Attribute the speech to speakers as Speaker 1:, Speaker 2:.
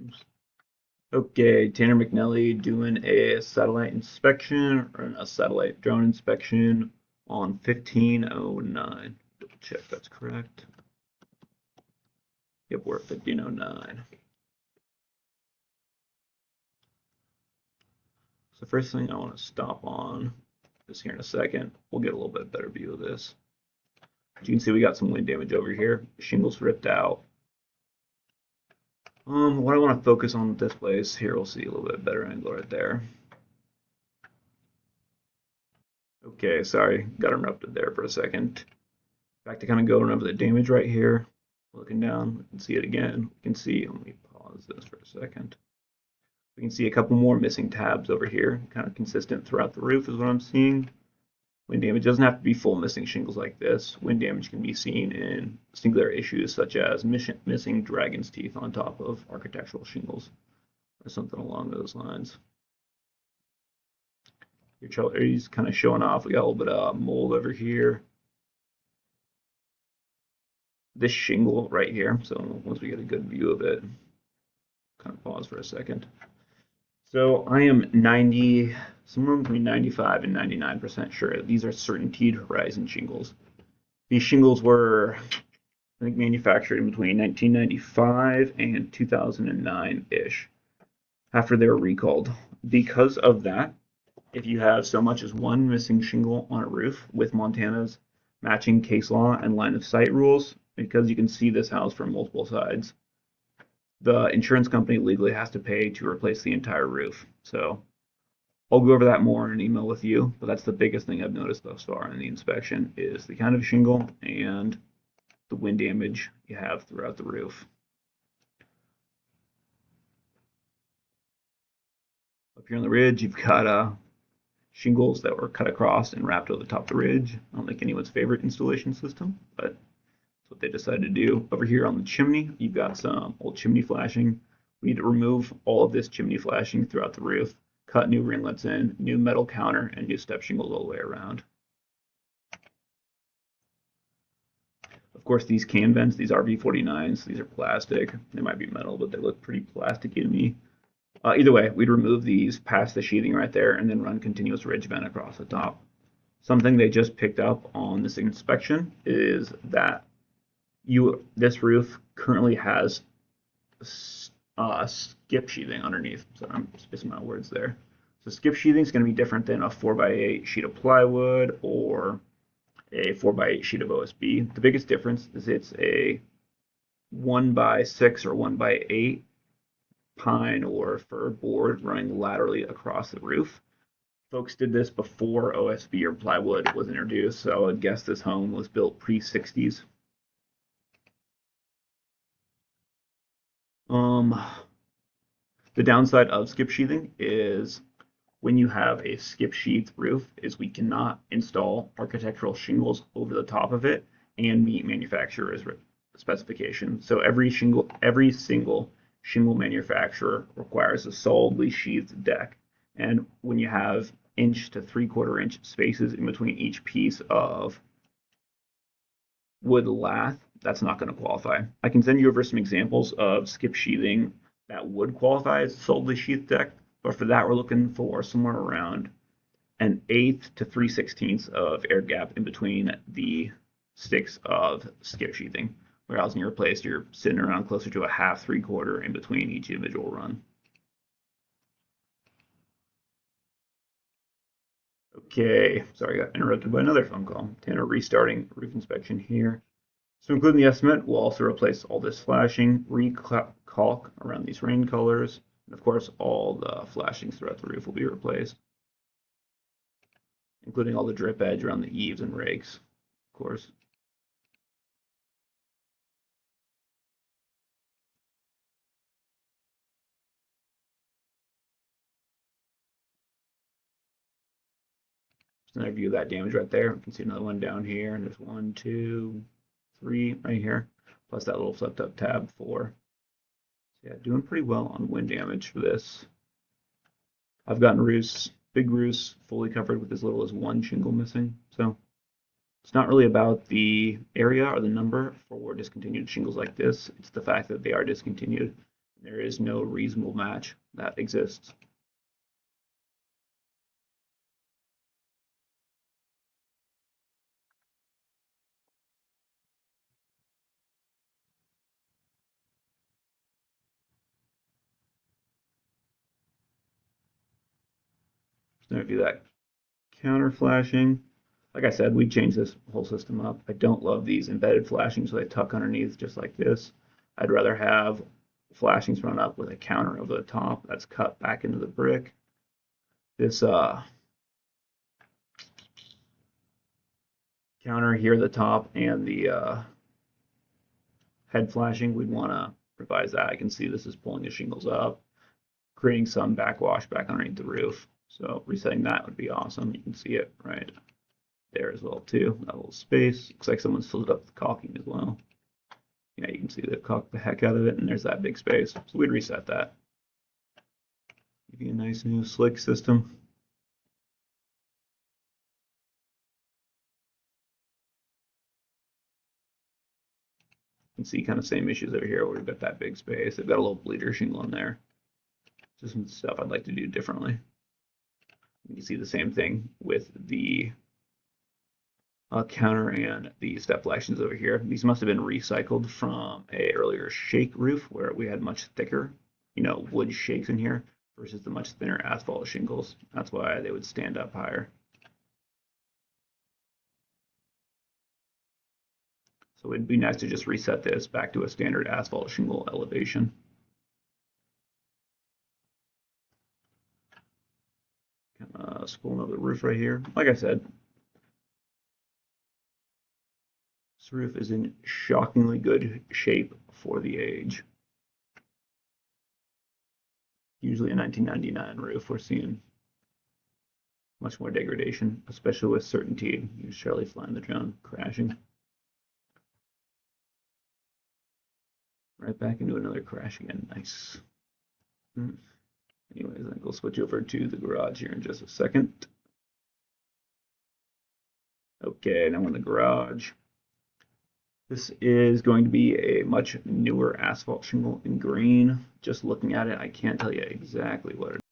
Speaker 1: Oops. Okay, Tanner McNally doing a satellite inspection or a satellite drone inspection on 1509. Double check that's correct. Yep, we're at 1509. So first thing I want to stop on is here in a second. We'll get a little bit better view of this. As you can see, we got some wind damage over here. Shingles ripped out. What I want to focus on with this place here, we'll see a little bit better angle right there. Okay, sorry, got interrupted there for a second. Back to kind of going over the damage right here. Looking down, we can see it again. We can see, let me pause this for a second. We can see a couple more missing tabs over here, kind of consistent throughout the roof is what I'm seeing. Wind damage doesn't have to be full missing shingles like this. Wind damage can be seen in singular issues such as missing dragon's teeth on top of architectural shingles or something along those lines. He's kind of showing off. We got a little bit of mold over here. This shingle right here. So once we get a good view of it, kind of pause for a second. So I am somewhere between 95 and 99% sure these are certainteed horizon shingles. These shingles were, I think, manufactured in between 1995 and 2009-ish, after they were recalled. Because of that, if you have so much as one missing shingle on a roof with Montana's matching case law and line of sight rules, because you can see this house from multiple sides, the insurance company legally has to pay to replace the entire roof. So I'll go over that more in an email with you, but that's the biggest thing I've noticed thus far in the inspection is the kind of shingle and the wind damage you have throughout the roof. Up here on the ridge, you've got shingles that were cut across and wrapped over the top of the ridge. I don't think anyone's favorite installation system, but that's what they decided to do. Over here on the chimney, you've got some old chimney flashing. We need to remove all of this chimney flashing throughout the roof, cut new ringlets in, new metal counter, and new step shingles all the way around. Of course, these can vents, these RV49s, these are plastic. They might be metal, but they look pretty plasticky to me. Either way, we'd remove these past the sheathing right there and then run continuous ridge vent across the top. Something they just picked up on this inspection is that this roof currently has skip sheathing underneath. So I'm spacing my words there. So skip sheathing is going to be different than a 4x8 sheet of plywood or a 4x8 sheet of OSB. The biggest difference is it's a 1x6 or 1x8 pine or fir board running laterally across the roof. Folks did this before OSB or plywood was introduced, so I would guess this home was built pre-60s. The downside of skip sheathing is when you have a skip sheath roof is we cannot install architectural shingles over the top of it and meet manufacturer's specifications. So every single shingle manufacturer requires a solidly sheathed deck. And when you have inch to 3/4 inch spaces in between each piece of wood lath, that's not going to qualify. I can send you over some examples of skip sheathing that would qualify as a solidly sheathed deck, but for that we're looking for somewhere around 1/8 to 3/16 of air gap in between the sticks of skip sheathing. Whereas in your place, you're sitting around closer to a 1/2, 3/4 in between each individual run. Okay, sorry, I got interrupted by another phone call. Tanner restarting roof inspection here. So including the estimate, we'll also replace all this flashing, re-caulk around these rain colors, and of course all the flashings throughout the roof will be replaced, including all the drip edge around the eaves and rakes, of course. Just another view of that damage right there. You can see another one down here, and there's 1, 2, 3 right here, plus that little flipped up tab 4. So yeah, doing pretty well on wind damage for this. I've gotten roofs, big roofs, fully covered with as little as 1 shingle missing. So it's not really about the area or the number for discontinued shingles like this. It's the fact that they are discontinued. There is no reasonable match that exists. So if you do that counter flashing, like I said, we changed this whole system up. I don't love these embedded flashings, so they tuck underneath just like this. I'd rather have flashings run up with a counter over the top that's cut back into the brick. This counter here at the top and the head flashing, we'd want to revise that. I can see this is pulling the shingles up, creating some backwash back underneath the roof. So resetting that would be awesome. You can see it right there as well too. That little space. Looks like someone's filled it up with caulking as well. Yeah, you can see they've caulked the heck out of it, and there's that big space. So we'd reset that. Give you a nice new slick system. You can see kind of same issues over here where we've got that big space. They've got a little bleeder shingle in there. Just some stuff I'd like to do differently. You can see the same thing with the counter and the step flashings over here. These must have been recycled from a earlier shake roof where we had much thicker, wood shakes in here versus the much thinner asphalt shingles. That's why they would stand up higher. So it'd be nice to just reset this back to a standard asphalt shingle elevation. Spooling over the roof right here. Like I said, this roof is in shockingly good shape for the age. Usually a 1999 roof, we're seeing much more degradation, especially with certainty. Here's Charlie flying the drone, crashing. Right back into another crash again. Nice. Anyways, I think we'll switch over to the garage here in just a second. Okay, now in the garage. This is going to be a much newer asphalt shingle in green. Just looking at it, I can't tell you exactly what it is.